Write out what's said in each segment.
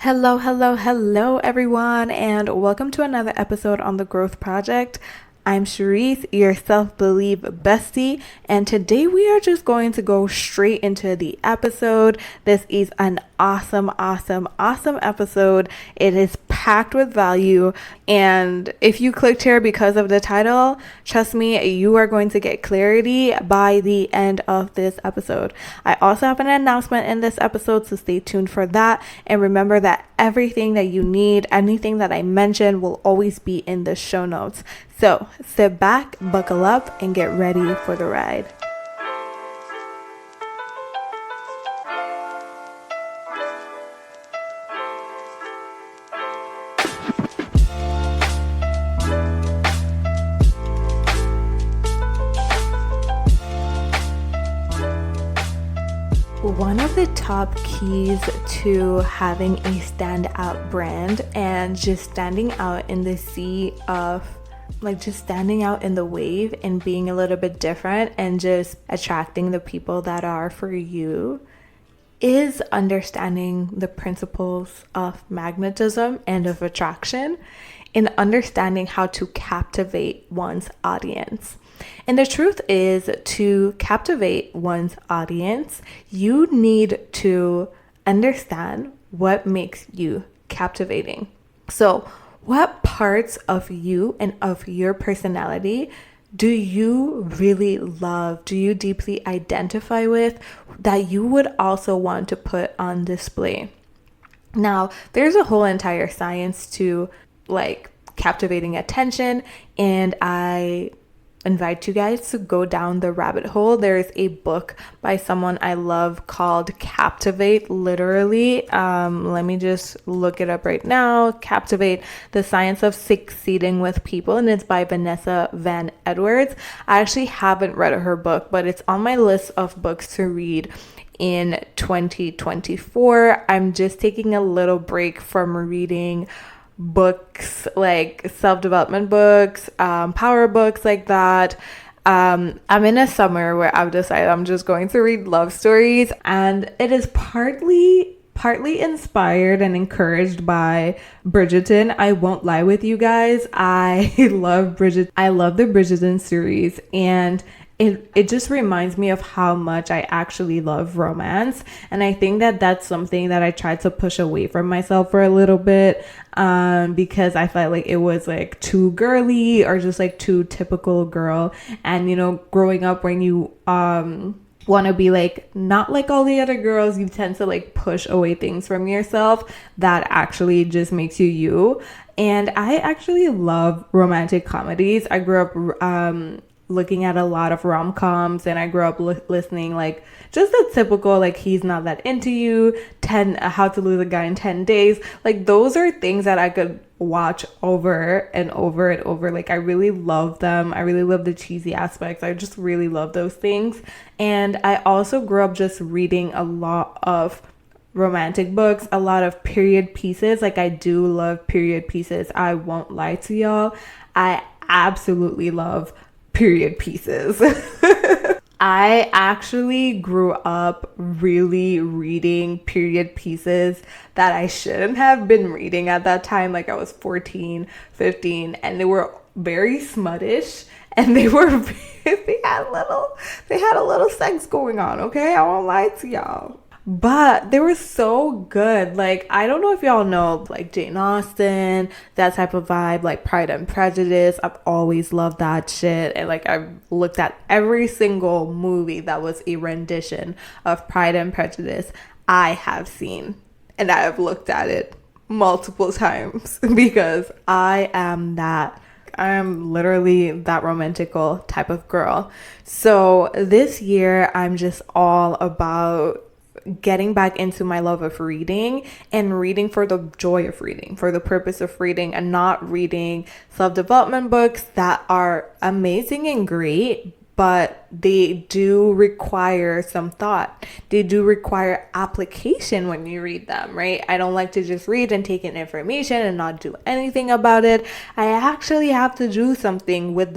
Hello, hello, hello, everyone, and welcome to another episode on the Growth Project. I'm Charisse, your self believe bestie, and today we are just going to go straight into the episode. This is an awesome episode. It is packed with value, and if you clicked here because of the title, trust me, you are going to get clarity by the end of this episode. I also have an announcement in this episode, so stay tuned for that. And remember that everything that you need, anything that I mentioned, will always be in the show notes. So sit back, buckle up, and get ready for the ride. One of the top keys to having a standout brand and just standing out in the sea of just standing out in the wave and being a little bit different and just attracting the people that are for you is understanding the principles of magnetism and of attraction and understanding how to captivate one's audience. And the truth is, to captivate one's audience, you need to understand what makes you captivating. So, what parts of you and of your personality do you really love? Do you deeply identify with that you would also want to put on display? Now, there's a whole entire science to captivating attention, and I invite you guys to go down the rabbit hole. There's a book by someone I love called Captivate, literally. Let me just look it up right now. Captivate, The Science of Succeeding with People, and it's by Vanessa Van Edwards. I actually haven't read her book, but it's on my list of books to read in 2024. I'm just taking a little break from reading books like self-development books, power books like that. I'm in a summer where I've decided I'm just going to read love stories, and it is partly inspired and encouraged by Bridgerton. I won't lie with you guys. I love the Bridgerton series, and it just reminds me of how much I actually love romance. And I think that that's something that I tried to push away from myself for a little bit, because I felt like it was like too girly or just like too typical girl. And, growing up, when you want to be like not like all the other girls, you tend to like push away things from yourself that actually just makes you. And I actually love romantic comedies. I grew up looking at a lot of rom-coms, and I grew up listening like just the typical like He's Not That Into You, How to Lose a Guy in 10 Days. Like, those are things that I could watch over and over and over. Like, I really love them. I really love the cheesy aspects. I just really love those things. And I also grew up just reading a lot of romantic books, a lot of period pieces. Like, I do love period pieces. I won't lie to y'all. I absolutely love period pieces. I actually grew up really reading period pieces that I shouldn't have been reading at that time. Like, I was 14, 15, and they were very smuttish, and they had a little sex going on, okay? I won't lie to y'all. But they were so good. Like, I don't know if y'all know, like, Jane Austen, that type of vibe, like Pride and Prejudice. I've always loved that shit. And like, I've looked at every single movie that was a rendition of Pride and Prejudice I have seen. And I have looked at it multiple times because I am literally that romantical type of girl. So this year, I'm just all about getting back into my love of reading, and reading for the joy of reading, for the purpose of reading, and not reading self-development books that are amazing and great, but they do require some thought. They do require application when you read them, right? I don't like to just read and take in information and not do anything about it. I actually have to do something with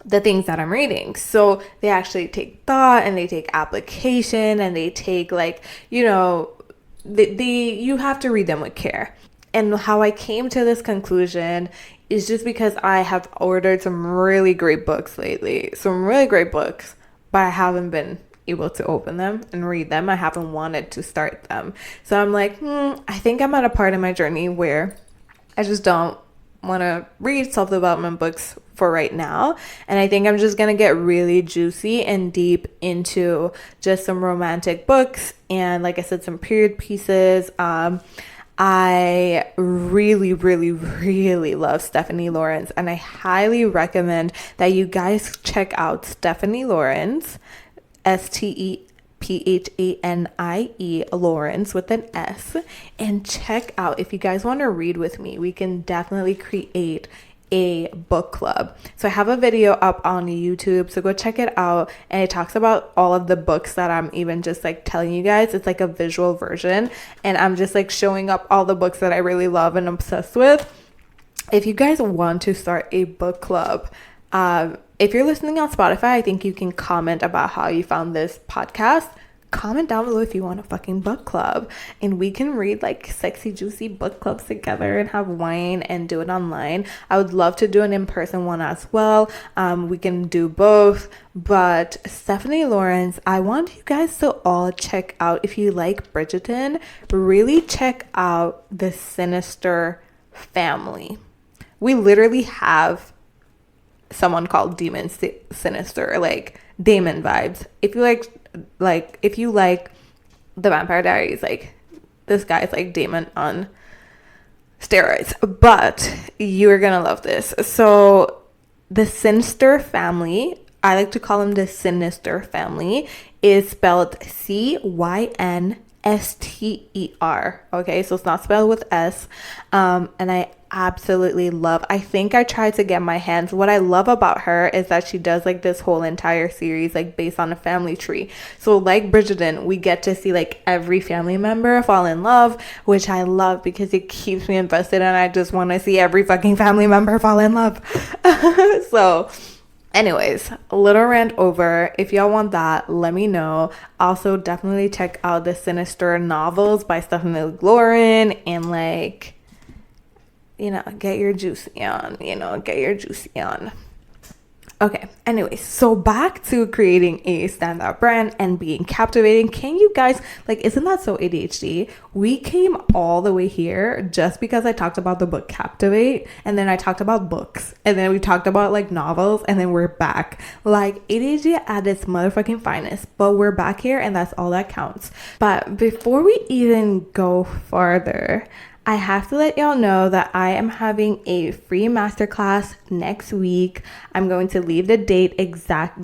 the things that I'm reading. So they actually take thought, and they take application, and they take you have to read them with care. And how I came to this conclusion is just because I have ordered some really great books lately. Some really great books, but I haven't been able to open them and read them. I haven't wanted to start them. So I'm like, I think I'm at a part in my journey where I just don't want to read self-development books for right now. And I think I'm just going to get really juicy and deep into just some romantic books. And like I said, some period pieces. I really, really, really love Stephanie Lawrence, and I highly recommend that you guys check out Stephanie Lawrence, Stephanie Lawrence with an S, and check out, if you guys want to read with me, we can definitely create a book club. So I have a video up on YouTube, so go check it out, and it talks about all of the books that I'm even just like telling you guys. It's like a visual version, and I'm just like showing up all the books that I really love and obsessed with. If you guys want to start a book club, if you're listening on Spotify, I think you can comment about how you found this podcast. Comment down below if you want a fucking book club, and we can read like sexy, juicy book clubs together and have wine and do it online. I would love to do an in-person one as well. We can do both, but Stephanie Lawrence, I want you guys to all check out, if you like Bridgerton, really check out the Sinister family. We literally have someone called Demon Sinister, like Damon vibes. If you like the Vampire Diaries, like this guy is like Damon on steroids, but you're gonna love this. So the Sinister family, I like to call them the Sinister family, is spelled Cynster. Okay, so it's not spelled with S. And I absolutely love, I think I tried to get my hands, what I love about her is that she does like this whole entire series like based on a family tree. So like Bridgerton, we get to see like every family member fall in love, which I love because it keeps me invested, and I just want to see every fucking family member fall in love. So anyways, a little rant over. If y'all want that, let me know. Also, definitely check out the Sinister novels by Stephanie Lawrence, and like, get your juicy on. Okay, anyways, so back to creating a standout brand and being captivating. Can you guys, isn't that so ADHD? We came all the way here just because I talked about the book Captivate, and then I talked about books, and then we talked about novels, and then we're back. ADHD at its motherfucking finest, but we're back here, and that's all that counts. But before we even go farther, I have to let y'all know that I am having a free masterclass next week. I'm going to leave the exact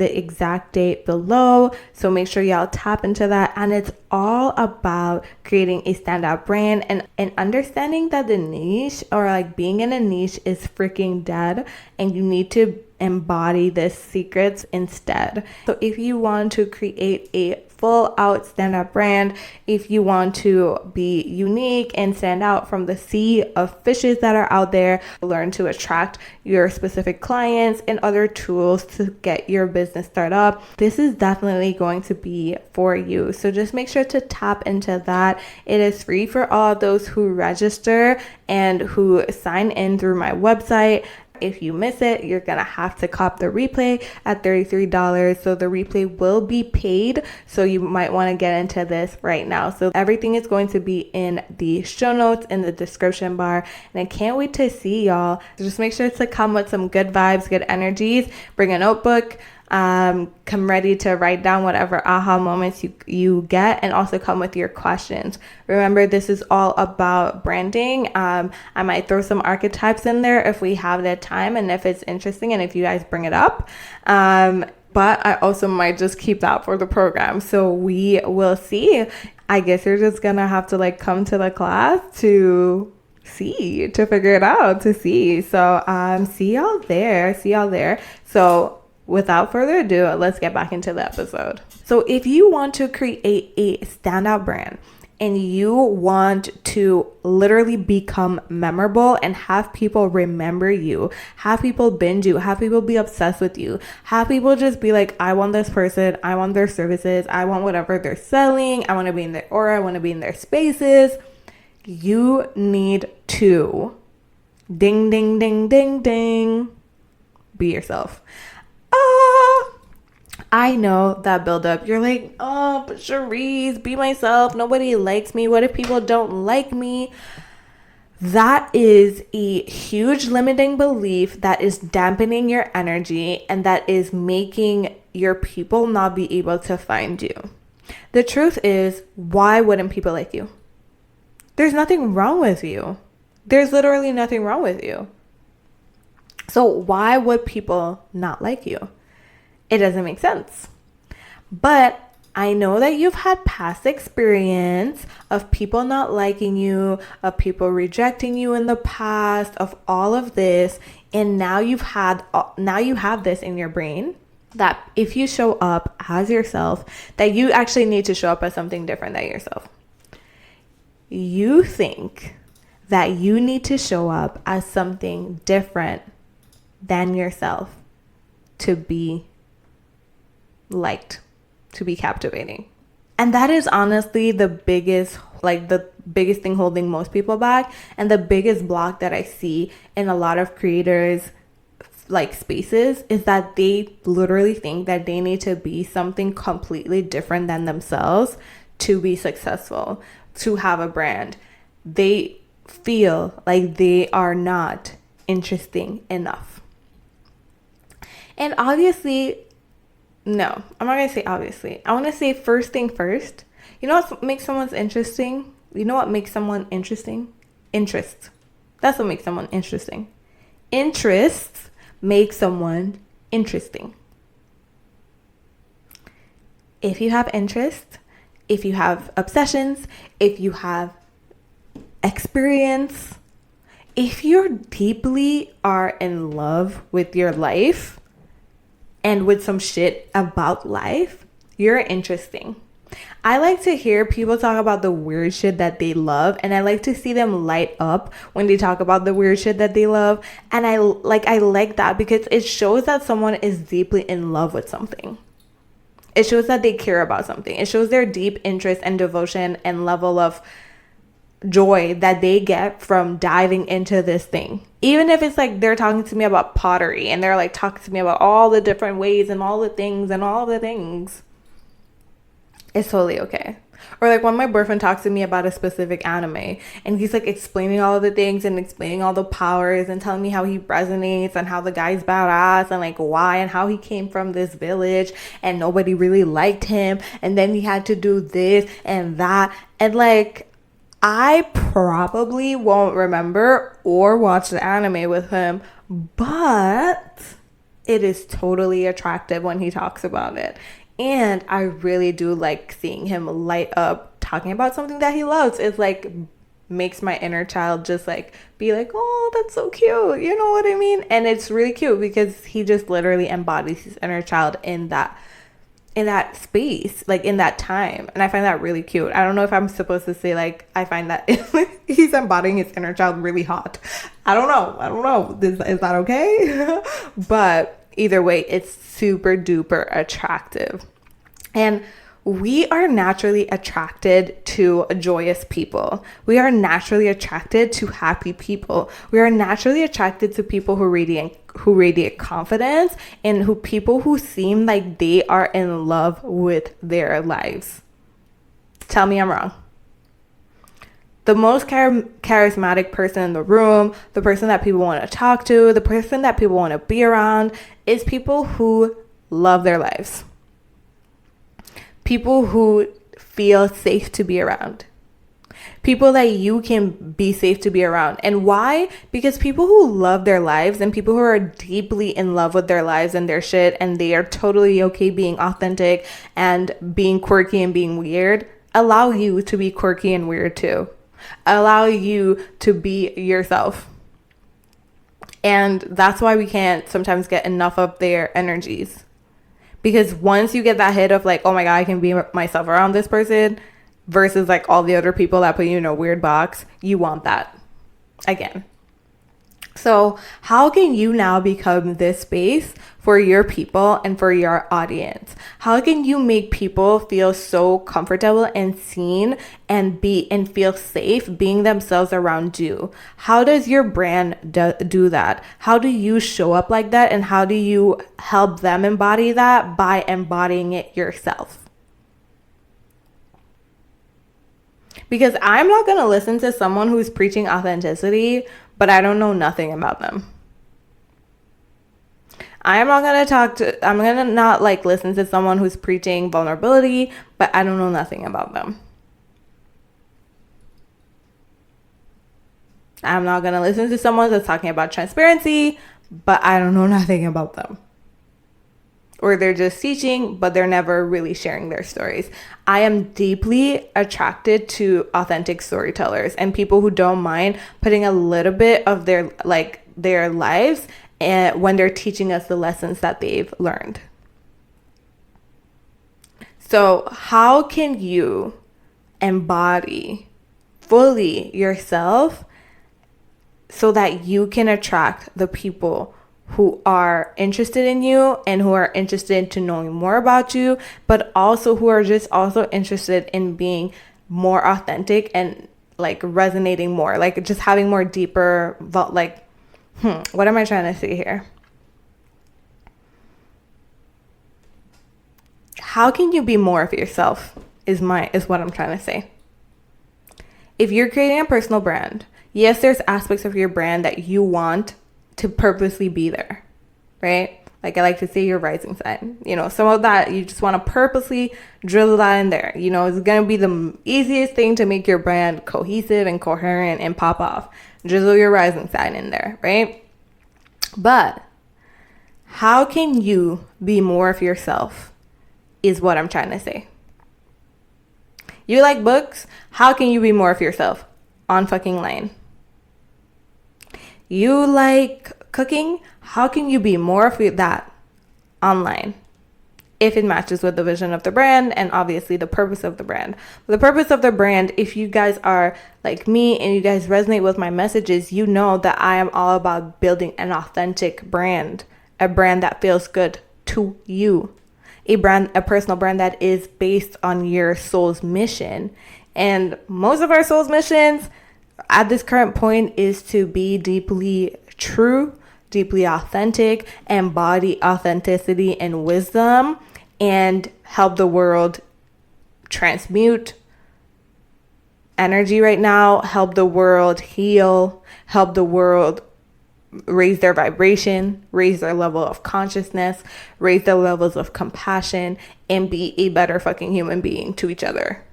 date below, so make sure y'all tap into that. And it's all about creating a standout brand and understanding that the niche, or being in a niche, is freaking dead, and you need to embody the secrets instead. So if you want to create a full out standout brand, if you want to be unique and stand out from the sea of fishes that are out there, learn to attract your specific clients and other tools to get your business started up, this is definitely going to be for you. So just make sure to tap into that. It is free for all of those who register and who sign in through my website. If you miss it, you're gonna have to cop the replay at $33. So the replay will be paid, so you might want to get into this right now. So everything is going to be in the show notes, in the description bar, and I can't wait to see y'all. So just make sure to come with some good vibes, good energies. Bring a notebook. Come ready to write down whatever aha moments you get, and also come with your questions. Remember, this is all about branding. I might throw some archetypes in there if we have the time and if it's interesting and if you guys bring it up. But I also might just keep that for the program. So we will see. I guess you're just gonna have to come to the class to figure it out, to see. So see y'all there. So without further ado, let's get back into the episode. So if you want to create a standout brand and you want to literally become memorable and have people remember you, have people binge you, have people be obsessed with you, have people just be like, I want this person, I want their services, I want whatever they're selling, I want to be in their aura, I want to be in their spaces, you need to ding, ding, ding, ding, ding, be yourself. I know that buildup. You're like, oh, but Cherise, be myself. Nobody likes me. What if people don't like me? That is a huge limiting belief that is dampening your energy and that is making your people not be able to find you. The truth is, why wouldn't people like you? There's nothing wrong with you. There's literally nothing wrong with you. So why would people not like you? It doesn't make sense. But I know that you've had past experience of people not liking you, of people rejecting you in the past, of all of this, and now you have this in your brain that if you show up as yourself, that you actually need to show up as something different than yourself. You think that you need to show up as something different than yourself to be liked, to be captivating. And that is honestly the biggest thing holding most people back, and the biggest block that I see in a lot of creators spaces is that they literally think that they need to be something completely different than themselves to be successful, to have a brand. They feel like they are not interesting enough. And obviously, no, I'm not going to say obviously. I want to say first thing first. You know what makes someone interesting? You know what makes someone interesting? Interest. That's what makes someone interesting. Interests make someone interesting. If you have interest, if you have obsessions, if you have experience, if you deeply are in love with your life, and with some shit about life, you're interesting. I like to hear people talk about the weird shit that they love, and I like to see them light up when they talk about the weird shit that they love. And I like that because it shows that someone is deeply in love with something. It shows that they care about something. It shows their deep interest and devotion and level of joy that they get from diving into this thing. Even if it's like they're talking to me about pottery and they're like talking to me about all the different ways and all the things and all the things, it's totally okay. Or like when my boyfriend talks to me about a specific anime and he's like explaining all of the things and explaining all the powers and telling me how he resonates and how the guy's badass and like why and how he came from this village and nobody really liked him and then he had to do this and that, and like I probably won't remember or watch the anime with him, but it is totally attractive when he talks about it. And I really do like seeing him light up talking about something that he loves. It's like makes my inner child just like be like, oh, that's so cute. You know what I mean? And it's really cute because he just literally embodies his inner child in that space, like in that time. And I find that really cute. I don't know if I'm supposed to say like I find that he's embodying his inner child really hot. I don't know. Is that okay? But either way, it's super duper attractive. And we are naturally attracted to joyous people. We are naturally attracted to happy people. We are naturally attracted to people who radiate confidence and people who seem like they are in love with their lives. Tell me I'm wrong. The most charismatic person in the room, the person that people want to talk to, the person that people want to be around is people who love their lives. People who feel safe to be around. People that you can be safe to be around. And why? Because people who love their lives and people who are deeply in love with their lives and their shit and they are totally okay being authentic and being quirky and being weird allow you to be quirky and weird too. Allow you to be yourself. And that's why we can't sometimes get enough of their energies. Because once you get that hit of like, oh my God, I can be myself around this person, versus like all the other people that put you in a weird box. You want that again. So how can you now become this space for your people and for your audience? How can you make people feel so comfortable and seen and feel safe being themselves around you? How does your brand do that? How do you show up like that? And how do you help them embody that by embodying it yourself? Because I'm not going to listen to someone who's preaching authenticity, but I don't know nothing about them. I'm going to not like listen to someone who's preaching vulnerability, but I don't know nothing about them. I'm not going to listen to someone that's talking about transparency, but I don't know nothing about them. Or they're just teaching, but they're never really sharing their stories. I am deeply attracted to authentic storytellers and people who don't mind putting a little bit of their lives and when they're teaching us the lessons that they've learned. So how can you embody fully yourself so that you can attract the people who are interested in you and who are interested in knowing more about you, but also who are just also interested in being more authentic and like resonating more, like just having more deeper, what am I trying to say here? How can you be more of yourself is what I'm trying to say. If you're creating a personal brand, yes, there's aspects of your brand that you want to purposely be there, right? Like I like to say your rising sign, some of that you just want to purposely drill that in there. It's going to be the easiest thing to make your brand cohesive and coherent and pop off. Drizzle your rising sign in there, right? But how can you be more of yourself is what I'm trying to say. You like books? How can you be more of yourself? On fucking line. You like cooking? How can you be more of that online? If it matches with the vision of the brand and obviously the purpose of the brand. The purpose of the brand, if you guys are like me and you guys resonate with my messages, you know that I am all about building an authentic brand, a brand that feels good to you, a personal brand that is based on your soul's mission. And most of our soul's missions at this current point is to be deeply true, deeply authentic, embody authenticity and wisdom, and help the world transmute energy right now, help the world heal, help the world raise their vibration, raise their level of consciousness, raise their levels of compassion, and be a better fucking human being to each other.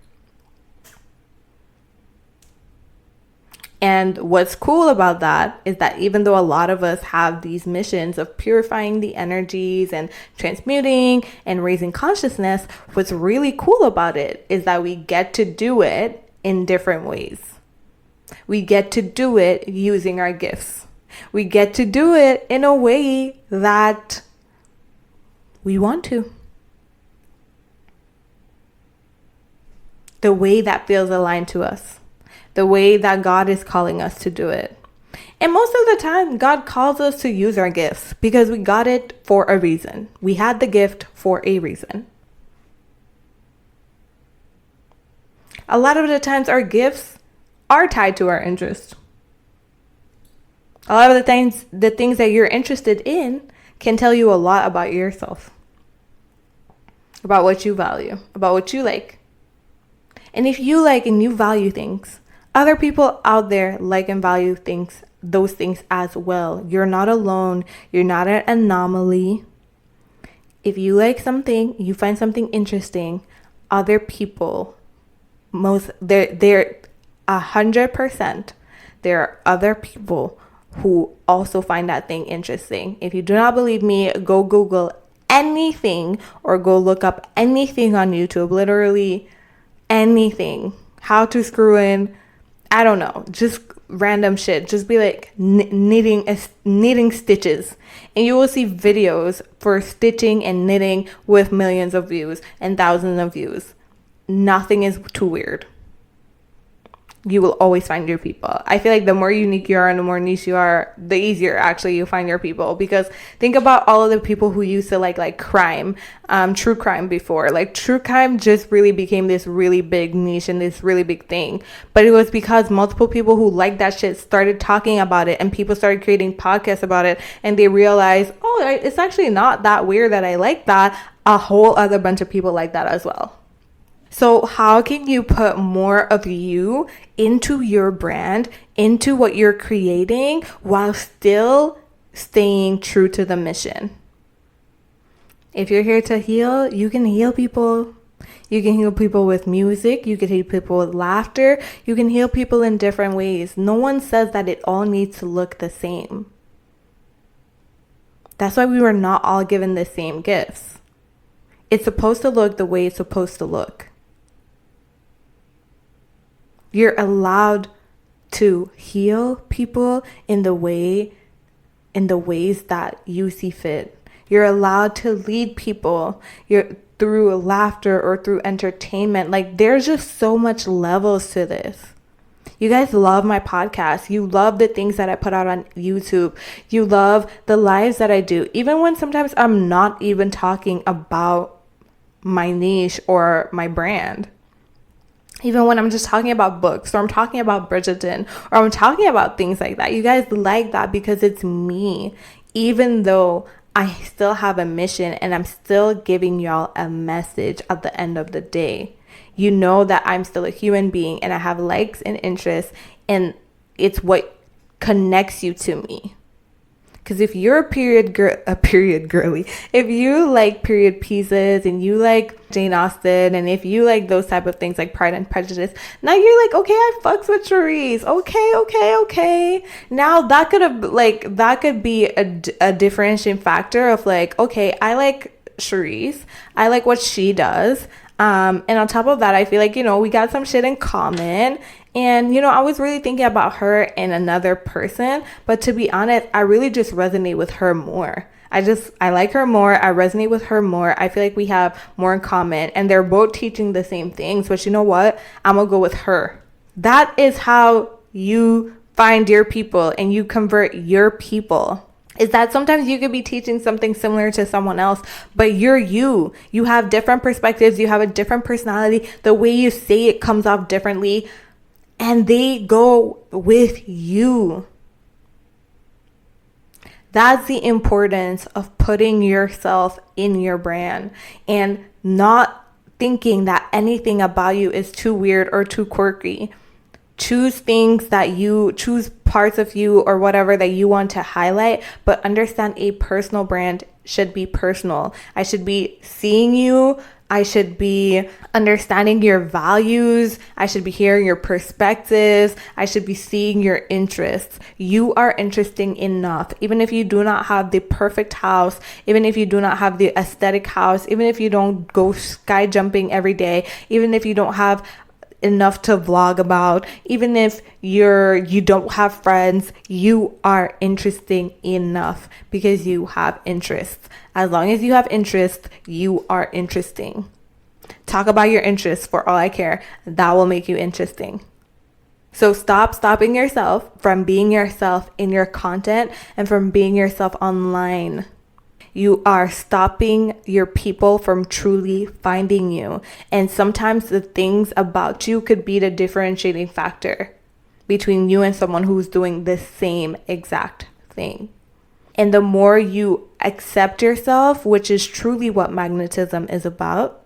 And what's cool about that is that even though a lot of us have these missions of purifying the energies and transmuting and raising consciousness, what's really cool about it is that we get to do it in different ways. We get to do it using our gifts. We get to do it in a way that we want to. The way that feels aligned to us. The way that God is calling us to do it. And most of the time, God calls us to use our gifts because we got it for a reason. We had the gift for a reason. A lot of the times, our gifts are tied to our interests. A lot of the things that you're interested in can tell you a lot about yourself, about what you value, about what you like. And if you like and you value things, other people out there like and value those things as well. You're not alone. You're not an anomaly. If you like something, you find something interesting, other people, they're 100%. There are other people who also find that thing interesting. If you do not believe me, go Google anything or go look up anything on YouTube, literally anything. How to screw in, I don't know, just random shit. Just be like knitting stitches, and you will see videos for stitching and knitting with millions of views and thousands of views. nothing is too weird. You will always find your people. I feel like the more unique you are and the more niche you are, the easier actually you find your people. Because think about all of the people who used to like crime, true crime before. Like true crime just really became this really big niche and this really big thing. But it was because multiple people who liked that shit started talking about it, and people started creating podcasts about it, and they realized, oh, it's actually not that weird that I like that. A whole other bunch of people like that as well. So how can you put more of you into your brand, into what you're creating, while still staying true to the mission? If you're here to heal, you can heal people. You can heal people with music. You can heal people with laughter. You can heal people in different ways. No one says that it all needs to look the same. That's why we were not all given the same gifts. It's supposed to look the way it's supposed to look. You're allowed to heal people in the ways that you see fit. You're allowed to lead people through laughter or through entertainment. Like, there's just so much levels to this. You guys love my podcast. You love the things that I put out on YouTube. You love the lives that I do. Even when sometimes I'm not even talking about my niche or my brand. Even when I'm just talking about books, or I'm talking about Bridgerton, or I'm talking about things like that. You guys like that because it's me. Even though I still have a mission and I'm still giving y'all a message at the end of the day. You know that I'm still a human being and I have likes and interests, and it's what connects you to me. Because if you're a period girly, if you like period pieces and you like Jane Austen, and if you like those type of things like Pride and Prejudice, now you're like, okay, I fucks with Charisse. Okay. Now that could be a differentiating factor of like, okay, I like Charisse. I like what she does. And on top of that, I feel like, we got some shit in common. And, I was really thinking about her and another person. But to be honest, I really just resonate with her more. I like her more. I resonate with her more. I feel like we have more in common. And they're both teaching the same things. But you know what? I'm going to go with her. That is how you find your people and you convert your people. Is that sometimes you could be teaching something similar to someone else, but you're you. You have different perspectives. You have a different personality. The way you say it comes off differently, and they go with you. That's the importance of putting yourself in your brand and not thinking that anything about you is too weird or too quirky. Choose parts of you or whatever that you want to highlight, but understand a personal brand should be personal. I should be seeing you. I should be understanding your values. I should be hearing your perspectives. I should be seeing your interests. You are interesting enough. Even if you do not have the perfect house, even if you do not have the aesthetic house, even if you don't go sky jumping every day, even if you don't have enough to vlog about, even if you don't have friends, you are interesting enough because you have interests. As long as you have interests, you are interesting. Talk about your interests for all I care. That will make you interesting. So stop stopping yourself from being yourself in your content and from being yourself online. You are stopping your people from truly finding you. And sometimes the things about you could be the differentiating factor between you and someone who's doing the same exact thing. And the more you accept yourself, which is truly what magnetism is about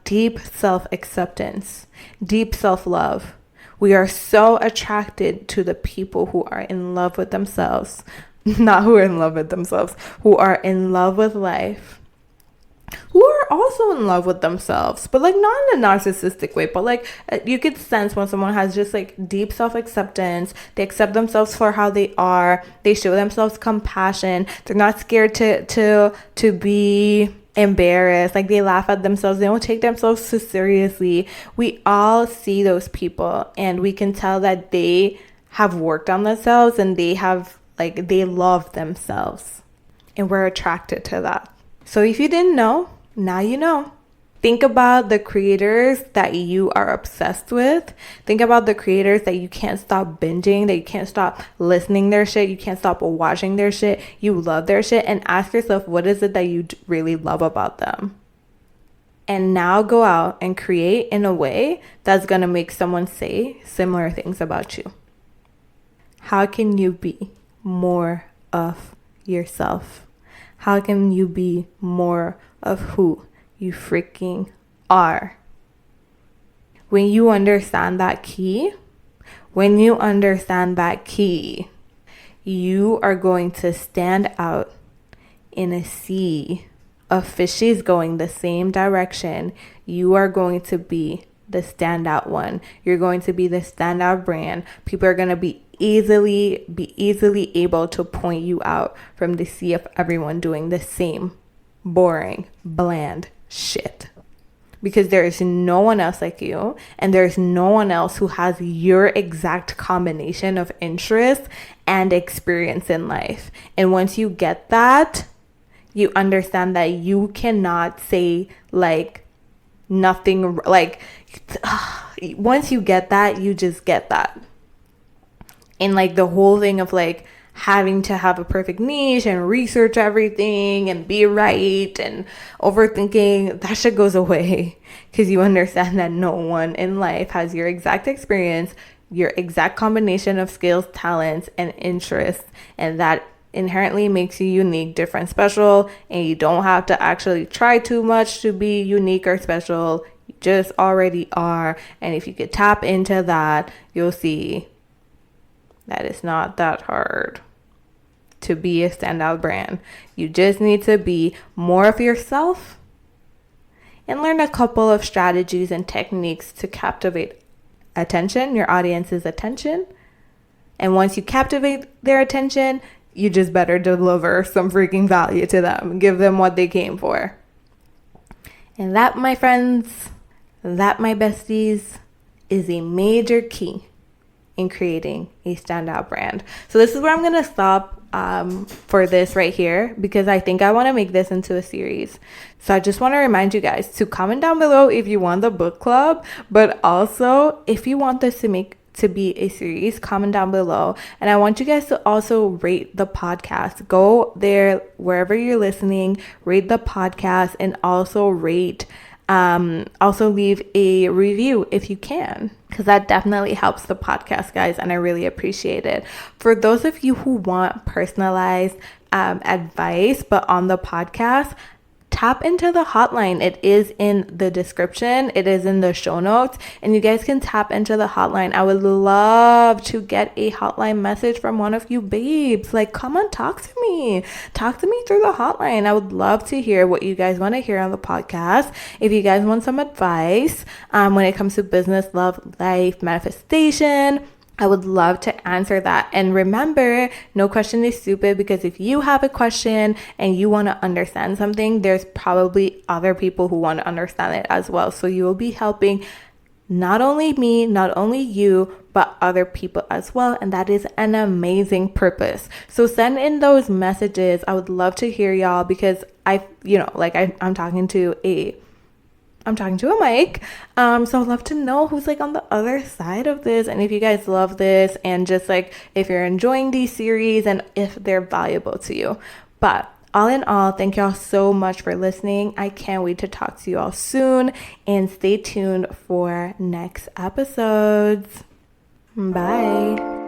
deep self-acceptance, deep self-love. We are so attracted to the people who are in love with themselves. Not who are in love with themselves, who are in love with life, who are also in love with themselves, but like not in a narcissistic way, but like you could sense when someone has just like deep self-acceptance. They accept themselves for how they are. They show themselves compassion. They're not scared to be embarrassed. Like they laugh at themselves. They don't take themselves too seriously. We all see those people and we can tell that they have worked on themselves and they love themselves, and we're attracted to that. So if you didn't know, now you know. Think about the creators that you are obsessed with. Think about the creators that you can't stop binging, that you can't stop listening their shit, you can't stop watching their shit, you love their shit, and ask yourself, what is it that you really love about them? And now go out and create in a way that's going to make someone say similar things about you. How can you be more of yourself? How can you be more of who you freaking are? When you understand that key, you are going to stand out in a sea of fishes going the same direction. You are going to be the standout one. You're going to be the standout brand. People are going to be easily able to point you out from the sea of everyone doing the same boring, bland shit. Because there is no one else like you, and there's no one else who has your exact combination of interests and experience in life. And once you get that, you understand that you cannot say like nothing, like once you get that, you just get that. And like the whole thing of like having to have a perfect niche and research everything and be right and overthinking, that shit goes away, because you understand that no one in life has your exact experience, your exact combination of skills, talents, and interests, and that inherently makes you unique, different, special, and you don't have to actually try too much to be unique or special. You just already are. And if you could tap into that, you'll see that it's not that hard to be a standout brand. You just need to be more of yourself and learn a couple of strategies and techniques to captivate attention, your audience's attention. And once you captivate their attention, you just better deliver some freaking value to them. Give them what they came for. And that, my friends, that, my besties, is a major key in creating a standout brand. So this is where I'm going to stop for this right here, because I think I want to make this into a series. So I just want to remind you guys to comment down below if you want the book club, but also if you want this to be a series, comment down below. And I want you guys to also rate the podcast. Go there wherever you're listening, rate the podcast, and also also leave a review if you can, because that definitely helps the podcast, guys, and I really appreciate it. For those of you who want personalized advice but on the podcast, tap into the hotline. It is in the description. It is in the show notes, and you guys can tap into the hotline. I would love to get a hotline message from one of you babes. Like, come on, talk to me through the hotline. I would love to hear what you guys want to hear on the podcast. If you guys want some advice when it comes to business, love, life, manifestation, I would love to answer that. And remember, no question is stupid, because if you have a question and you want to understand something, there's probably other people who want to understand it as well. So you will be helping not only me, not only you, but other people as well. And that is an amazing purpose. So send in those messages. I would love to hear y'all, because I'm talking to a mic. So I'd love to know who's like on the other side of this, and if you guys love this, and just like if you're enjoying these series and if they're valuable to you. But all in all, thank y'all so much for listening. I can't wait to talk to you all soon, and stay tuned for next episodes. Bye.